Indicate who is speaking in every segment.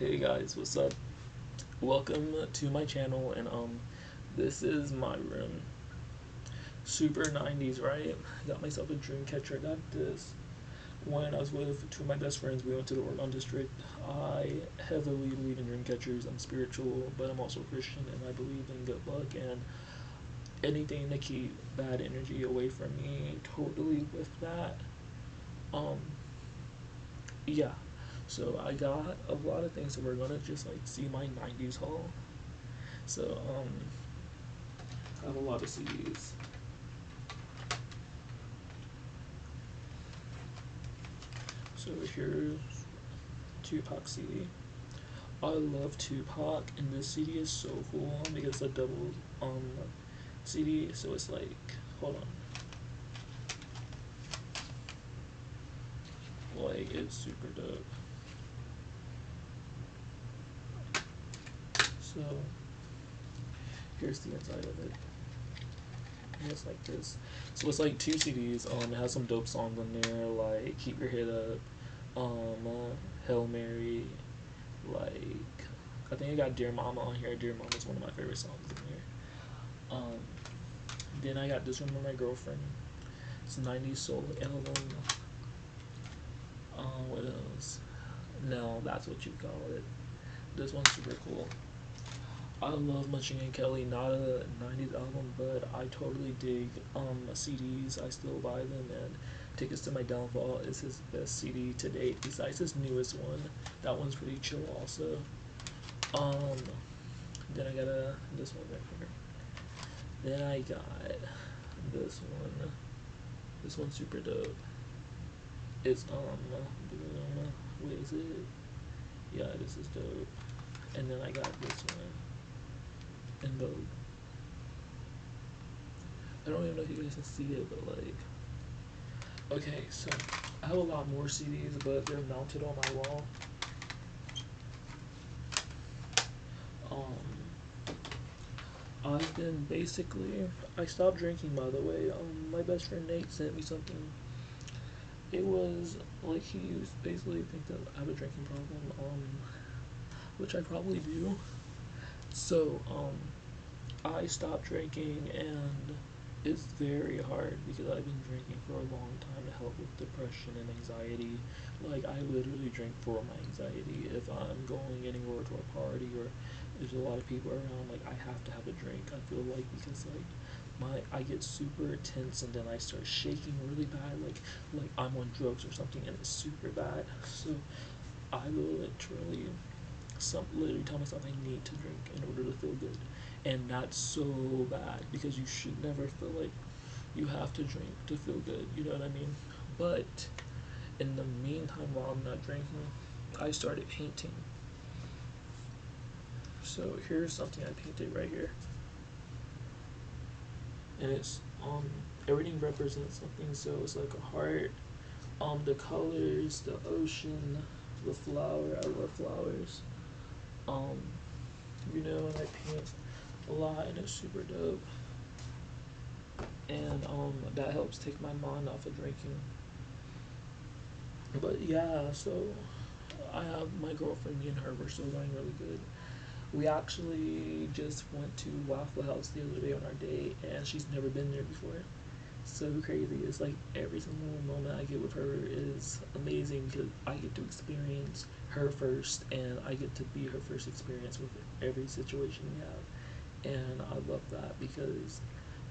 Speaker 1: Hey guys, what's up? Welcome to my channel, and this is my room. Super 90s, right? Got myself a dream catcher. I got this when I was with two of my best friends. We went to the Oregon District. I heavily believe in dream catchers. I'm spiritual, but I'm also Christian, and I believe in good luck and anything to keep bad energy away from me. Totally with that. Um, yeah. So I got a lot of things, so we're gonna just like see my 90s haul. So I have a lot of CDs. So here's Tupac CD. I love Tupac, and this CD is so cool because it's a double CD. So it's like, hold on, like it's super dope. So here's the inside of it. And it's like this. So it's like two CDs. It has some dope songs in there, like Keep Your Head Up, Hail Mary, like I think I got Dear Mama on here. Dear Mama is one of my favorite songs in here. Then I got this one with my girlfriend. It's a 90s soul album. What else? No, that's what you call it. This one's super cool. I love Machine and Kelly, not a 90s album, but I totally dig CDs. I still buy them, and Tickets to My Downfall is his best CD to date, besides his newest one. That one's pretty chill also. Um, then I got this one right here. Then I got this one. This one's super dope. It's what is it? Yeah, this is dope. And then I got this one in Vogue. I don't even know if you guys can see it, but like, okay, so I have a lot more CDs, but they're mounted on my wall. I've been basically, I stopped drinking, by the way. My best friend Nate sent me something. It was like he used basically think that I have a drinking problem, which I probably do. So I stopped drinking, and it's very hard because I've been drinking for a long time to help with depression and anxiety. Like I literally drink for my anxiety. If I'm going anywhere to a party or there's a lot of people around, like I have to have a drink. I feel like because like I get super tense, and then I start shaking really bad, like I'm on drugs or something, and it's super bad. So I literally tell myself I need to drink in order to feel good, and that's so bad because you should never feel like you have to drink to feel good. You know what I mean? But in the meantime, while I'm not drinking, I started painting. So here's something I painted right here, and it's everything represents something. So it's like a heart, the colors, the ocean, the flower. I love flowers. Um, and I paint a lot, and it's super dope. And that helps take my mind off of drinking. But yeah, so I have my girlfriend. Me and her, we're still going really good. We actually just went to Waffle House the other day on our date, and she's never been there before. So crazy. It's like every single moment I get with her is amazing because I get to experience her first, and I get to be her first experience with every situation we have. And I love that because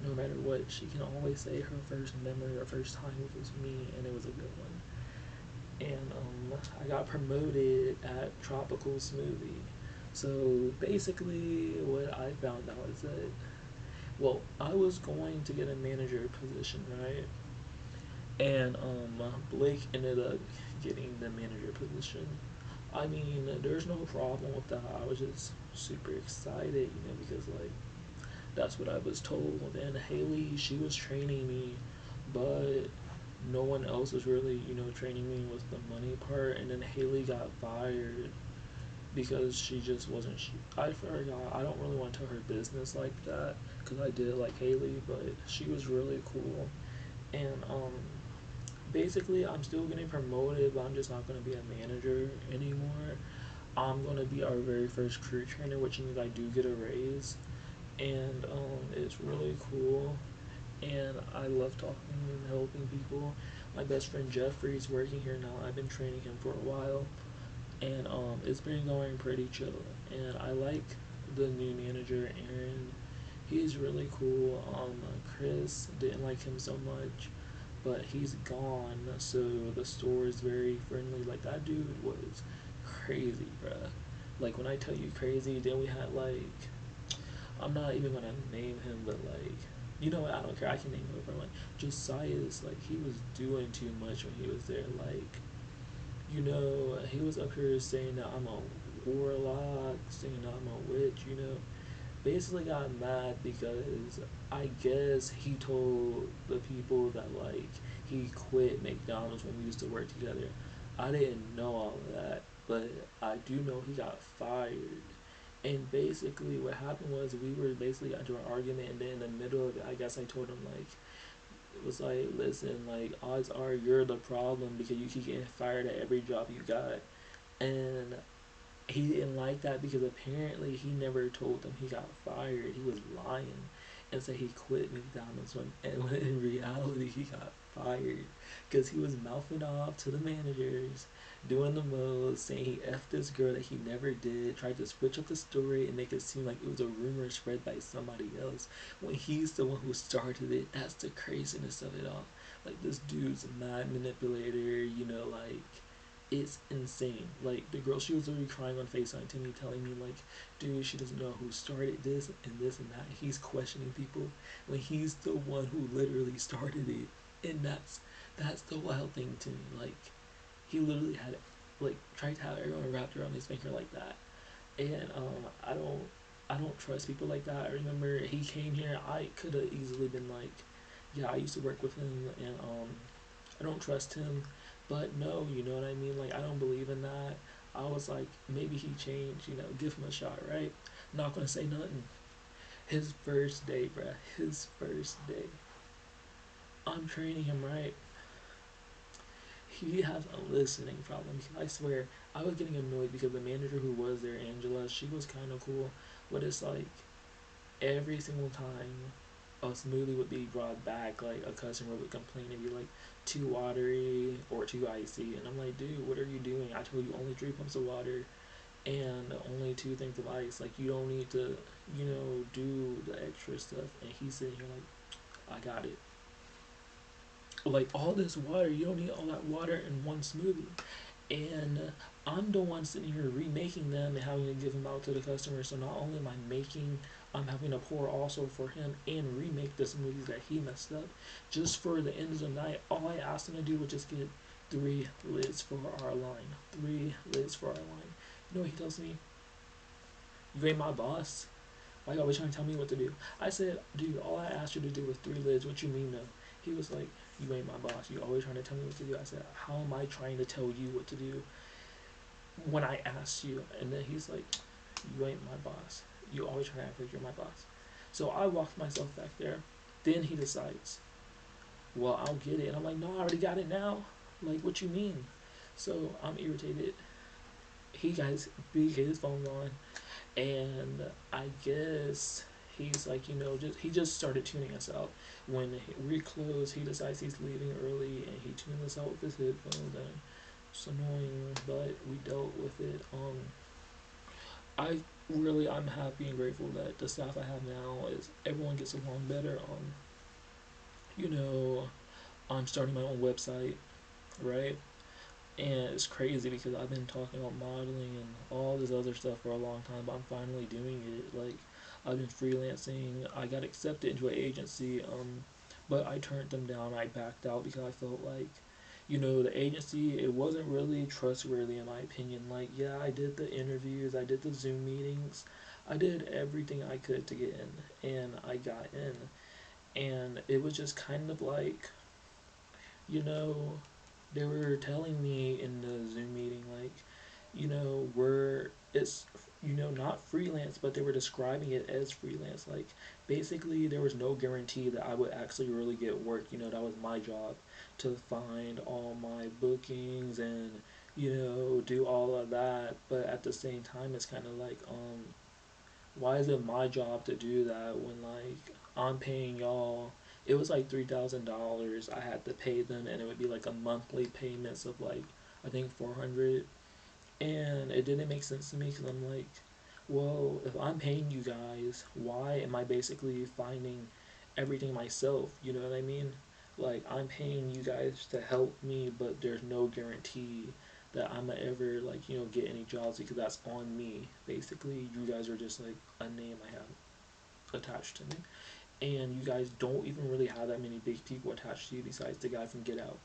Speaker 1: no matter what, she can always say her first memory or first time was me, and it was a good one. And I got promoted at Tropical Smoothie. So basically, what I found out is that, well, I was going to get a manager position, right? And Blake ended up getting the manager position. I mean, there's no problem with that. I was just super excited, because like that's what I was told. And Haley, she was training me, but no one else was really, training me with the money part. And then Haley got fired because she just wasn't. I forgot. I don't really want to tell her business like that because I did like Haley, but she was really cool. And basically, I'm still getting promoted, but I'm just not going to be a manager anymore. I'm gonna be our very first crew trainer, which means I do get a raise, and it's really cool. And I love talking and helping people. My best friend Jeffrey's working here now. I've been training him for a while, and it's been going pretty chill. And I like the new manager, Aaron. He's really cool. Chris didn't like him so much, but he's gone, so the store is very friendly. Like that dude was crazy, bruh. Like when I tell you crazy, then we had like I'm not even gonna name him, but like you know what? I don't care. I can name him. Like Josiah's, like he was doing too much when he was there. Like he was up here saying that I'm a warlock, saying that I'm a witch. Basically got mad because I guess he told the people that like he quit McDonald's when we used to work together. I didn't know all of that, but I do know he got fired. And basically, what happened was we were basically got into an argument, and then in the middle of it, I guess I told him like it was like, listen, like odds are you're the problem because you keep getting fired at every job you got, and he didn't like that because apparently he never told them he got fired. He was lying and said he quit McDonald's when in reality he got fired because he was mouthing off to the managers, doing the most, saying he effed this girl that he never did, tried to switch up the story and make it seem like it was a rumor spread by somebody else when he's the one who started it. That's the craziness of it all. Like this dude's a mad manipulator, like it's insane. Like the girl, she was literally crying on FaceTime to me, telling me like, dude, she doesn't know who started this and this and that. He's questioning people when he's the one who literally started it, and that's the wild thing to me. Like he literally had like tried to have everyone wrapped around his finger like that, and I don't trust people like that. I remember he came here. I could have easily been like, yeah, I used to work with him, and I don't trust him. But no, you know what I mean? Like, I don't believe in that. I was like, maybe he changed, give him a shot, right? Not gonna say nothing. His first day, bruh. His first day. I'm training him, right? He has a listening problem. I swear, I was getting annoyed because the manager who was there, Angela, she was kind of cool. But it's like, every single time a smoothie would be brought back, like a customer would complain and be like too watery or too icy, and I'm like, dude, what are you doing? I told you only 3 pumps of water and only 2 things of ice. Like you don't need to, do the extra stuff. And he's sitting here like, I got it. Like all this water, you don't need all that water in one smoothie. And I'm the one sitting here remaking them and having to give them out to the customer. So not only am I making, I'm having to pour also for him and remake the smoothies that he messed up. Just for the end of the night, all I asked him to do was just get 3 lids for our line. 3 lids for our line. You know what he tells me? You ain't my boss. Why you always trying to tell me what to do? I said, dude, all I asked you to do was 3 lids. What you mean, no? He was like, you ain't my boss. You always trying to tell me what to do. I said, how am I trying to tell you what to do when I asked you? And then he's like, you ain't my boss. You always try to act like you're my boss. So I walked myself back there. Then he decides, well, I'll get it. And I'm like, no, I already got it now. Like, what you mean? So I'm irritated. He got his phone on, and I guess he's like, he just started tuning us out. When we close, he decides he's leaving early, and he tuned us out with his headphones, and it's annoying, but we dealt with it. I'm happy and grateful that the staff I have now is everyone gets along better. You know, I'm starting my own website, right? And it's crazy because I've been talking about modeling and all this other stuff for a long time, but I'm finally doing it. Like, I've been freelancing. I got accepted into an agency, but I turned them down. I backed out because I felt like, the agency, it wasn't really trustworthy in my opinion. Like, yeah, I did the interviews, I did the Zoom meetings, I did everything I could to get in, and I got in. And it was just kind of like, you know, they were telling me in the Zoom meeting, like, it's, not freelance, but they were describing it as freelance. Like, basically, there was no guarantee that I would actually really get work. That was my job to find all my bookings and, do all of that, but at the same time, it's kind of like, why is it my job to do that when like I'm paying y'all? It was like $3,000 I had to pay them, and it would be like a monthly payments of like I think 400, and it didn't make sense to me because I'm like, well, if I'm paying you guys, why am I basically finding everything myself? You know what I mean? Like I'm paying you guys to help me, but there's no guarantee that I'm gonna ever like get any jobs because that's on me. Basically, you guys are just like a name I have attached to me, and you guys don't even really have that many big people attached to you besides the guy from Get Out.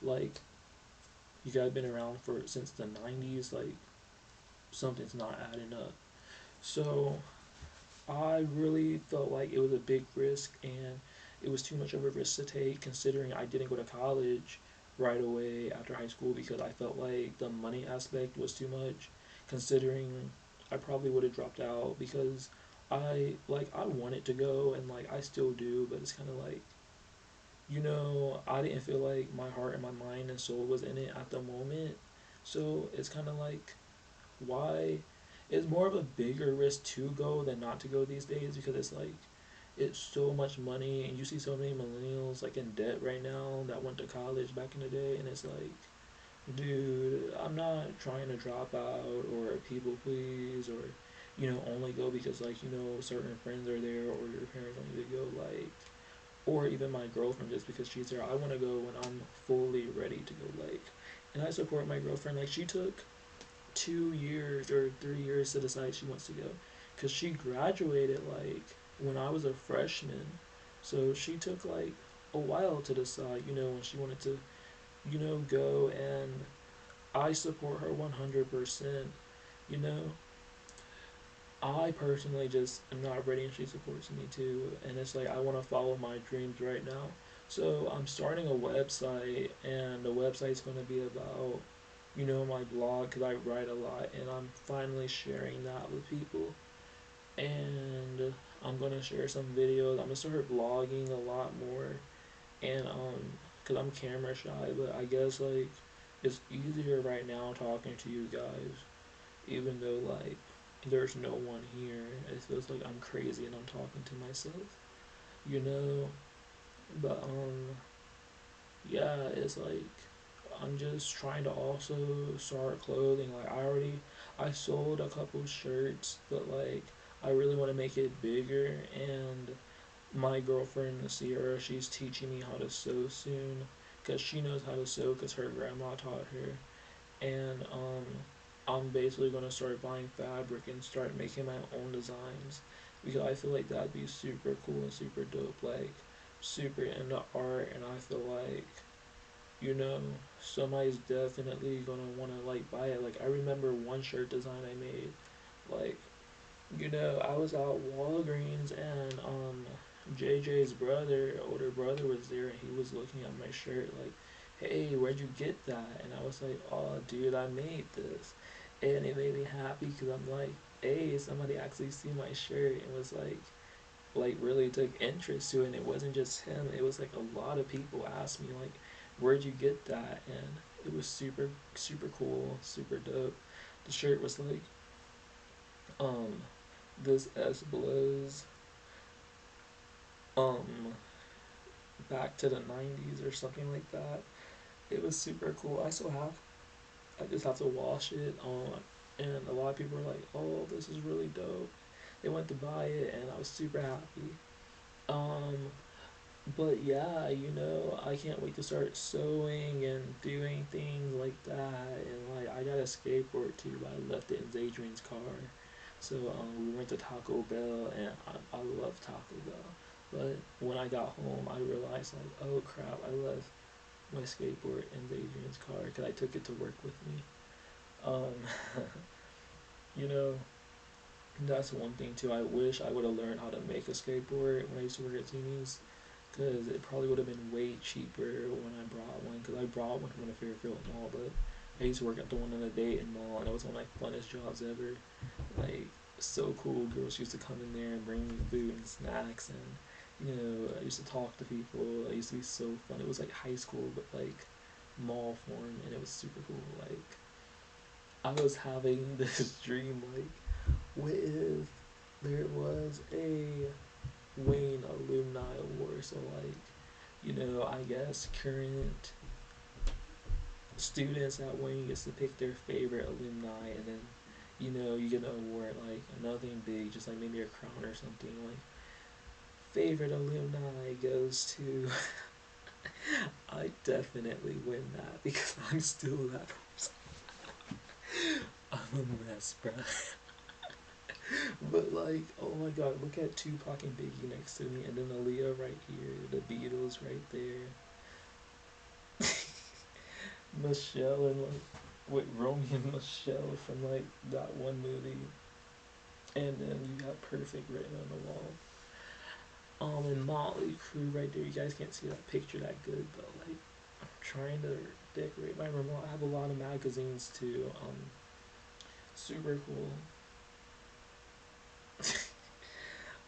Speaker 1: Like you guys been around for since the '90s. Like something's not adding up. So I really felt like it was a big risk and it was too much of a risk to take considering I didn't go to college right away after high school because I felt like the money aspect was too much considering I probably would have dropped out because I wanted to go and like I still do, but it's kind of like I didn't feel like my heart and my mind and soul was in it at the moment. So it's kind of like why it's more of a bigger risk to go than not to go these days because it's like it's so much money and you see so many millennials like in debt right now that went to college back in the day, and it's like, dude, I'm not trying to drop out or people please or only go because like certain friends are there or your parents want you to go, like, or even my girlfriend just because she's there. I want to go when I'm fully ready to go, like, and I support my girlfriend. Like she took 2 years or 3 years to decide she wants to go because she graduated like when I was a freshman, so she took like a while to decide when she wanted to go, and I support her 100%. you know I personally just am not ready and she supports me too, and it's like I want to follow my dreams right now. So I'm starting a website, and the website's going to be about my blog because I write a lot, and I'm finally sharing that with people. And I'm gonna share some videos. I'm gonna start blogging a lot more, and cause I'm camera shy, but I guess like it's easier right now talking to you guys, even though like there's no one here. It feels like I'm crazy and I'm talking to myself, you know. But yeah, it's like I'm just trying to also start clothing. Like I sold a couple shirts, but like I really want to make it bigger. And my girlfriend Sierra, she's teaching me how to sew soon, cause she knows how to sew, cause her grandma taught her. And I'm basically gonna start buying fabric and start making my own designs because I feel like that'd be super cool and super dope. Like super into art, and I feel like you know, somebody's definitely gonna wanna like buy it. Like I remember one shirt design I made. Like, I was out Walgreens and JJ's brother, older brother was there and he was looking at my shirt like, hey, where'd you get that? And I was like, oh dude, I made this. And it made me happy because I'm like, hey, somebody actually see my shirt and was like really took interest to it, and it wasn't just him, it was like a lot of people asked me like where'd you get that, and it was super super cool, super dope. The shirt was like um this S blows um back to the 90s or something like that. It was super cool. I just have to wash it on, and a lot of people were like, oh, this is really dope. They went to buy it and I was super happy. um But yeah, I can't wait to start sewing and doing things like that. And like, I got a skateboard too, but I left it in Zadrian's car. So we went to Taco Bell, and I love Taco Bell. But when I got home, I realized like, oh crap, I left my skateboard in Zadrian's car because I took it to work with me. Um, you know, that's one thing too. I wish I would have learned how to make a skateboard when I used to work at Teenies, because it probably would have been way cheaper when I brought one. Because I brought one from the Fairfield Mall, but I used to work at the one in the Dayton Mall, and it was one of my funnest jobs ever. Like, so cool. Girls used to come in there and bring me food and snacks, and I used to talk to people. It used to be so fun. It was like high school, but like mall form, and it was super cool. Like, I was having this dream like, what if there was a Wayne Alumni Award? So like, I guess current students at Wayne gets to pick their favorite alumni, and then you get an award like nothing big, just like maybe a crown or something. Like favorite alumni goes to. I definitely win that because I'm still that person. I'm a mess, bruh. But like, oh my god, look at Tupac and Biggie next to me, and then Aaliyah right here, the Beatles right there, Michelle and like with Romeo and Michelle from like that one movie, and then you got Perfect written on the wall. And Motley Crue right there. You guys can't see that picture that good, but like, I'm trying to decorate my room. I have a lot of magazines too. Super cool.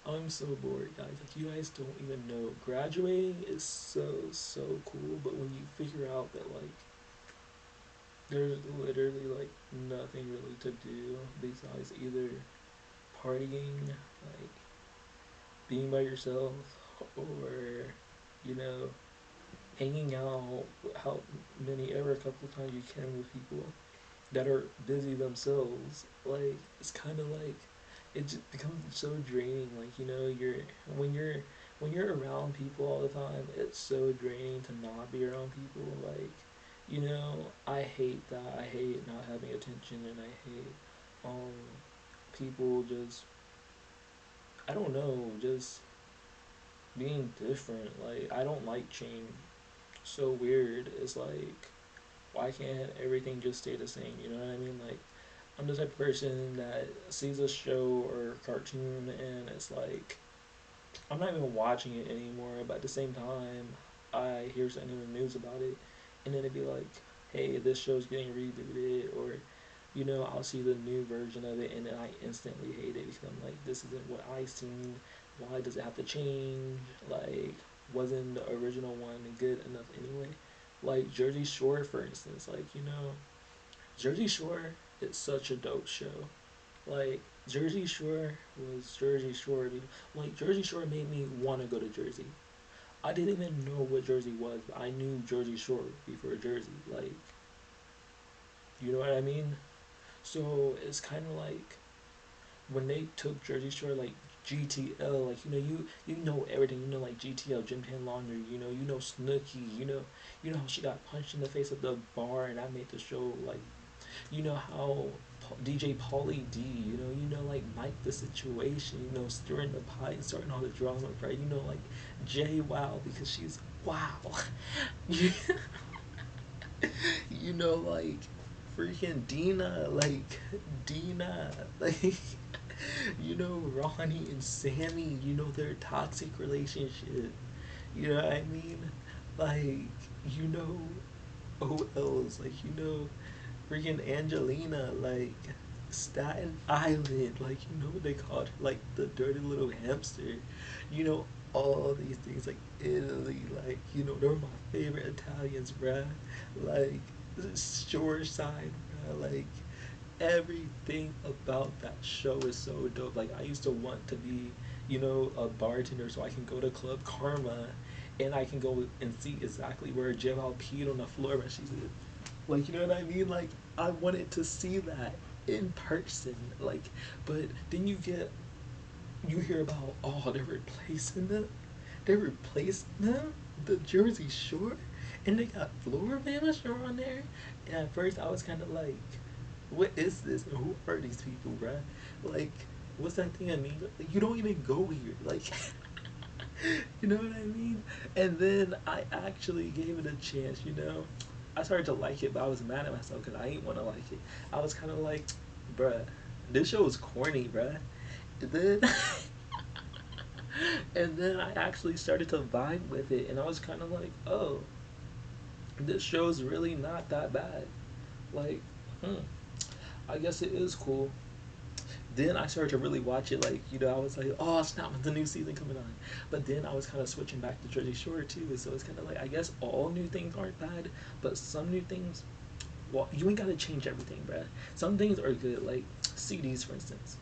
Speaker 1: I'm so bored, guys. Like, you guys don't even know. Graduating is so cool, but when you figure out that like there's literally like nothing really to do besides either partying, like being by yourself, or you know hanging out how many ever a couple of times you can with people that are busy themselves. Like it's kind of like it just becomes so draining. Like when you're when you're around people all the time, it's so draining to not be around people. Like I hate that. I hate not having attention, and I hate um people just I don't know just being different. Like I don't like change. So weird. It's like why can't everything just stay the same? You know what I mean? Like I'm the type of person that sees a show or cartoon and it's like I'm not even watching it anymore, but at the same time I hear something in the news about it and then it'd be like, hey, this show's getting rebooted, or I'll see the new version of it and then I instantly hate it because I'm like, this isn't what I seen. Why does it have to change? Like, wasn't the original one good enough anyway? Like Jersey Shore, for instance, like Jersey Shore is such a dope show. Like Jersey Shore was Jersey Shore. Like Jersey Shore made me want to go to Jersey. I didn't even know what Jersey was, but I knew Jersey Shore before Jersey. Like, you know what I mean? So it's kind of like when they took Jersey Shore, like GTL, like you know everything. You know like GTL, Gym Tan Laundry. You know Snooki. You know how she got punched in the face at the bar, and I made the show like how DJ Pauly D, like Mike the Situation, stirring the pot and starting all the drama, right? Like Jay Wow because she's wow. Like freaking Dina, like Dina, like Ronnie and Sammy, their toxic relationship. You know what I mean? Like, you know OLs, like freaking Angelina, like Staten Island, like what they called her, like the dirty little hamster, you know all these things, like Italy, like they're my favorite Italians, bruh, like shore side, bruh, like everything about that show is so dope. Like I used to want to be, a bartender so I can go to Club Karma and I can go and see exactly where JL peed on the floor when she did. Like, you know what I mean? Like, I wanted to see that in person. Like, but then you hear about, oh, they're replacing them, the Jersey Shore, and they got Florida Shore on there. And at first, I was kind of like, what is this? And who are these people, bruh? Like, what's that thing I mean? Like, you don't even go here. Like, you know what I mean? And then I actually gave it a chance. I started to like it, but I was mad at myself because I didn't want to like it. I was kind of like, bruh, this show is corny, bruh. And then, and then I actually started to vibe with it, and I was kind of like, oh, this show is really not that bad. Like, hmm, I guess it is cool. Then I started to really watch it. Like, I was like, oh snap, the new season coming on. But then I was kind of switching back to Jersey Shore too. So it's kind of like, I guess all new things aren't bad, but some new things Well, you ain't gotta change everything, bruh. Some things are good, like CDs, for instance.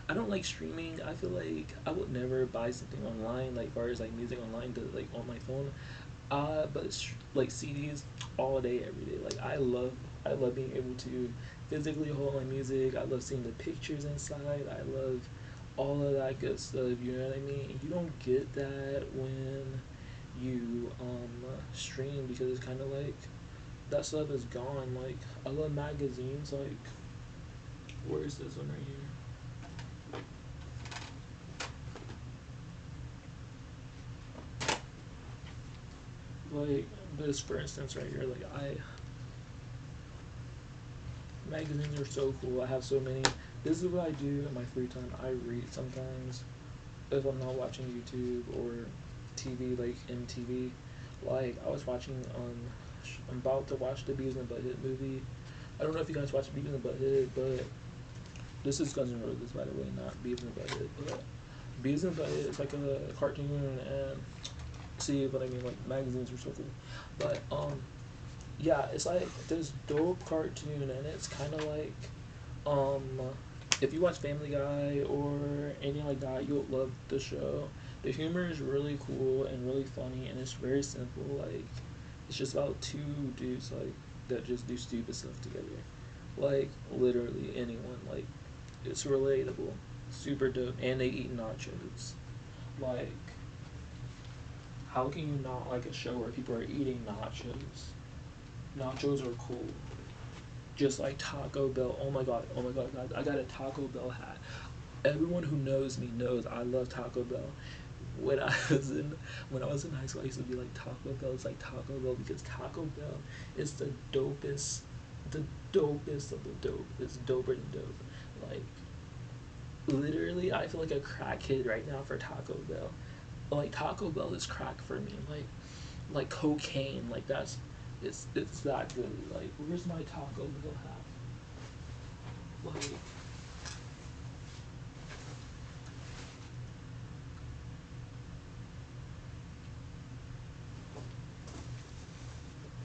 Speaker 1: I don't like streaming. I feel like I would never buy something online, like far as like music online, to like on my phone. But like CDs all day, every day. Like I love being able to physically hold my music. I love seeing the pictures inside. I love all of that good stuff. You know what I mean? You don't get that when you stream, because it's kind of like that stuff is gone. Like I love magazines. Like where is this one right here? Like this, for instance, right here. Like I magazines are so cool. I have so many. This is what I do in my free time. I read sometimes if I'm not watching YouTube or TV, like MTV. Like I was watching I'm about to watch the Beavis and Butthead movie. I don't know if you guys watch Beavis and Butthead, but this is Guns N' Roses, by the way, not Beavis and Butthead. But Beavis and Butthead is like a cartoon, and see what I mean. Like magazines are so cool, but yeah, it's like this dope cartoon, and it's kind of like um, if you watch Family Guy or anything like that, you'll love the show. The humor is really cool and really funny, and it's very simple. Like it's just about two dudes like that just do stupid stuff together. Like literally anyone. Like it's relatable, super dope, and they eat nachos. Like how can you not like a show where people are eating nachos? Nachos are cool. Just like Taco Bell. Oh my god, guys! I got a Taco Bell hat. Everyone who knows me knows I love Taco Bell. When I was in when I was in high school, I used to be like Taco Bell. It's like Taco Bell because Taco Bell is the dopest of the dope. It's doper than dope. Like literally, I feel like a crackhead right now for Taco Bell. Like Taco Bell is crack for me. Like cocaine. Like it's that good. Like where's my Taco Bell hat? Like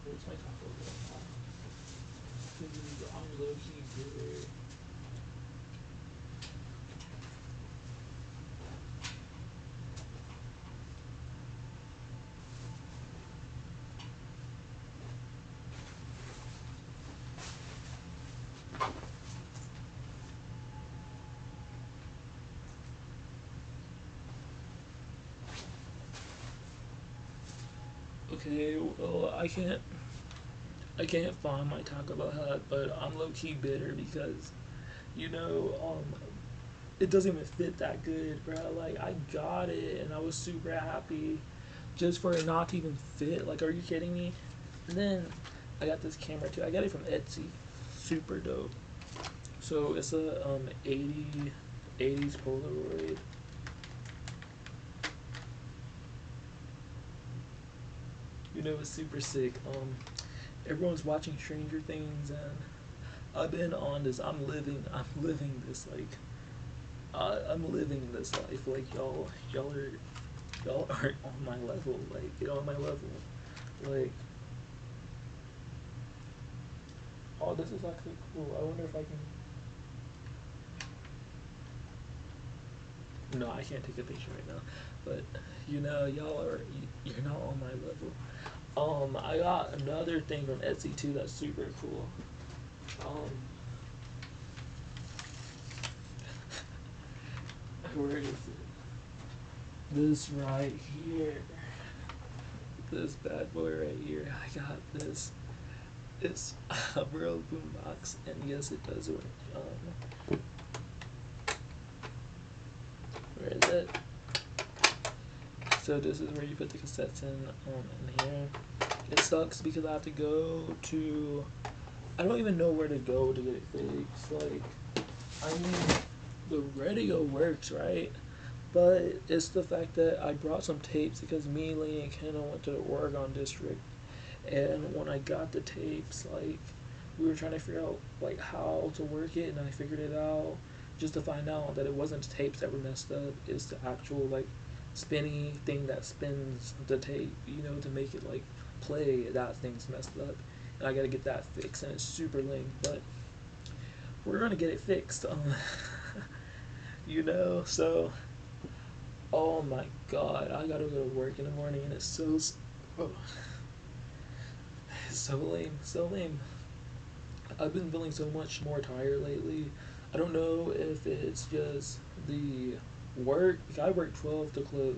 Speaker 1: where's my Taco Bell hat? Dude, I'm low key good. Okay, well I can't find my Taco Bell hat, but I'm low key bitter because you know it doesn't even fit that good, bro. Like I got it and I was super happy just for it not to even fit. Like, are you kidding me? And then I got this camera too. I got it from Etsy. Super dope. So it's a 80s Polaroid. You know, it's super sick. Everyone's watching Stranger Things, and I've been on this. I'm living this like. I'm living this life. Like y'all aren't on my level. Like get on my level. Like, oh, this is actually cool. I wonder if I can. No, I can't take a picture right now. But you know, you're not on my level. I got another thing from Etsy too that's super cool. Um, where is it? This right here. This bad boy right here. I got this. It's a real boombox, and yes, it does work. Where is it? So this is where you put the cassettes in here. It sucks because I have to go to. I don't even know where to go to get it fixed. Like, I mean, the radio works, right? But it's the fact that I brought some tapes because me, Lane, and Kenna went to the Oregon district, and when I got the tapes, like we were trying to figure out like how to work it, and I figured it out just to find out that it wasn't the tapes that were messed up. It's the actual like spinny thing that spins the tape, you know, to make it like play. That thing's messed up, and I gotta get that fixed, and it's super lame, but we're gonna get it fixed. So oh my god, I gotta go to work in the morning, and oh, it's so lame, so lame. I've been feeling so much more tired lately. I don't know if it's just the work. Because I work 12 to close,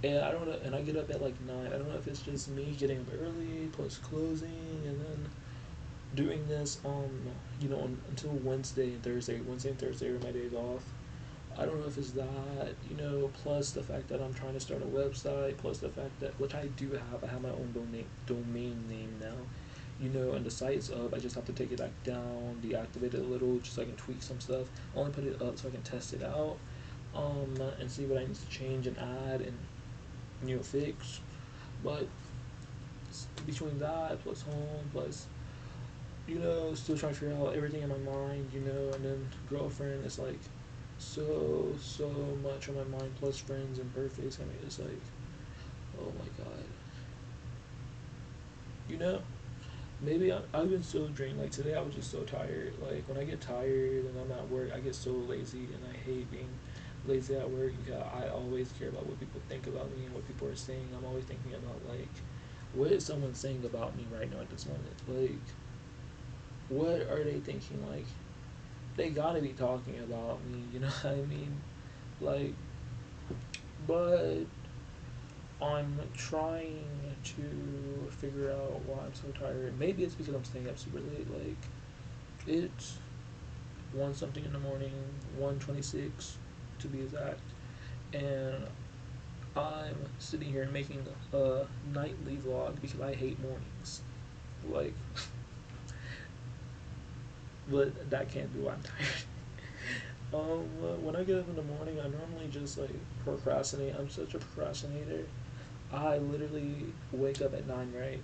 Speaker 1: and I don't know. And I get up at like 9. I don't know if it's just me getting up early plus closing, and then doing this until Wednesday and Thursday. Wednesday and Thursday are my days off. I don't know if it's that, plus the fact that I'm trying to start a website, plus the fact that, which I do have, I have my own domain name now, and the site's up. I just have to take it back down, deactivate it a little, just so I can tweak some stuff. Only put it up so I can test it out, and see what I need to change and add and, fix. But between that, plus home, plus, still trying to figure out everything in my mind, and then girlfriend is like, so much on my mind, plus friends and birthdays. I mean, it's like, oh my god. Maybe I've been so drained. Like today, I was just so tired. Like when I get tired and I'm at work, I get so lazy, and I hate being lazy at work because I always care about what people think about me and what people are saying. I'm always thinking about like, what is someone saying about me right now at this moment? Like, what are they thinking? Like, they gotta be talking about me. You know what I mean? Like, but I'm trying to figure out why I'm so tired. Maybe it's because I'm staying up super late. Like, it's 1 something in the morning, 1:26 to be exact, and I'm sitting here making a nightly vlog because I hate mornings. Like, but that can't be why I'm tired. When I get up in the morning, I normally just like procrastinate. I'm such a procrastinator. I literally wake up at 9, right?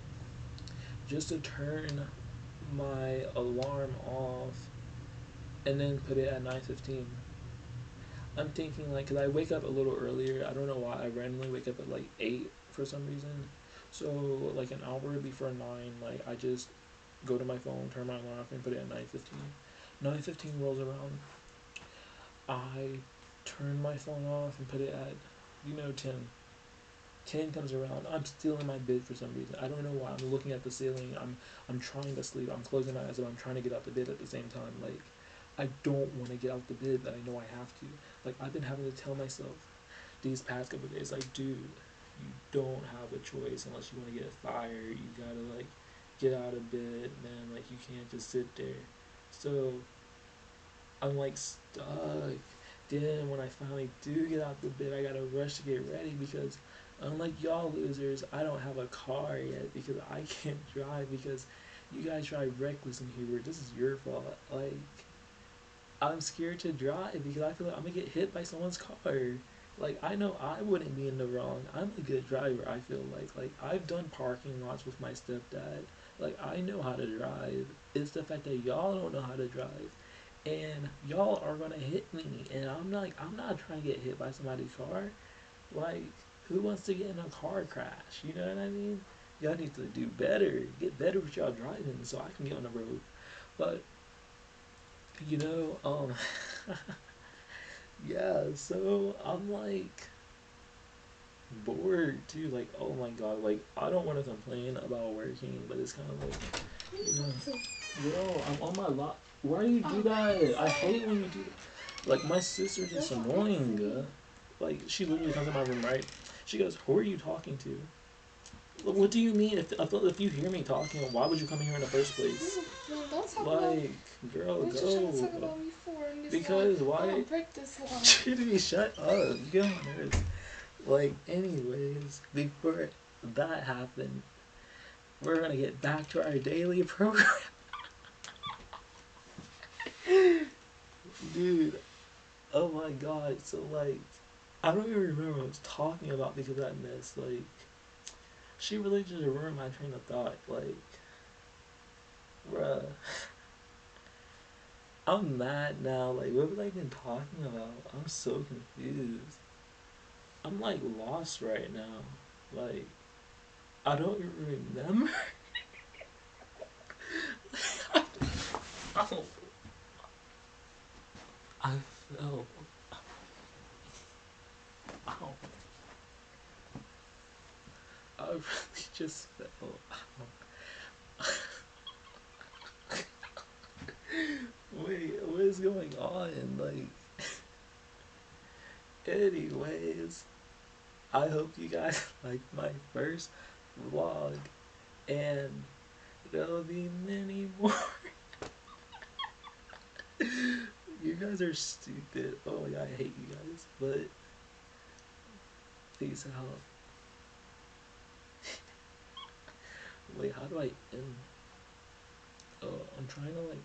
Speaker 1: Just to turn my alarm off and then put it at 9:15. I'm thinking like, cause I wake up a little earlier. I don't know why. I randomly wake up at like 8 for some reason. So like an hour before 9, like I just go to my phone, turn my alarm off, and put it at 9:15. 9:15 rolls around. I turn my phone off and put it at 10. 10 comes around. I'm still in my bed for some reason. I don't know why. I'm looking at the ceiling. I'm trying to sleep. I'm closing my eyes, but I'm trying to get out the bed at the same time. Like, I don't want to get out the bed, but I know I have to. Like, I've been having to tell myself these past couple of days, like, dude, you don't have a choice unless you want to get fired. You gotta like get out of bed, man. Like, you can't just sit there. So I'm like stuck. Then when I finally do get out the bed, I gotta rush to get ready because unlike y'all losers, I don't have a car yet because I can't drive because you guys drive reckless in here. This is your fault. Like, I'm scared to drive because I feel like I'm gonna get hit by someone's car. Like, I know I wouldn't be in the wrong. I'm a good driver, I feel like. Like, I've done parking lots with my stepdad. Like, I know how to drive. It's the fact that y'all don't know how to drive. And y'all are gonna hit me. And I'm not trying to get hit by somebody's car. Like, who wants to get in a car crash? You know what I mean? Y'all need to do better. Get better with y'all driving so I can get on the road. But, you know, um, yeah, so I'm like bored too. Like, oh my god, like, I don't want to complain about working, but it's kind of like, you know, yo, I'm on my lot. Why do you do that? I hate when you do that. Like, my sister's just annoying. Like, she literally comes in my room, right? She goes, "Who are you talking to?" What do you mean? If you hear me talking, why would you come here in the first place? Like, girl,
Speaker 2: what
Speaker 1: go.
Speaker 2: What you trying to talk about me for in this
Speaker 1: Because
Speaker 2: line?
Speaker 1: why?
Speaker 2: I'm gonna break this line.
Speaker 1: Trinity, shut up. You get on my nerves. Like, anyways, before that happened, we're gonna get back to our daily program. Dude, oh my god. So, like, I don't even remember what I was talking about because I missed. Like, she really just ruined my train of thought. Like, bruh. I'm mad now. Like, what have I been talking about? I'm so confused. I'm like lost right now. Like, I don't even remember. Ow. I felt. Ow. I really just felt. Wait, what is going on? Like, anyways, I hope you guys like my first vlog, and there'll be many more. You guys are stupid. Oh my god, I hate you guys. But peace out. Wait, how do I end? Oh, I'm trying to like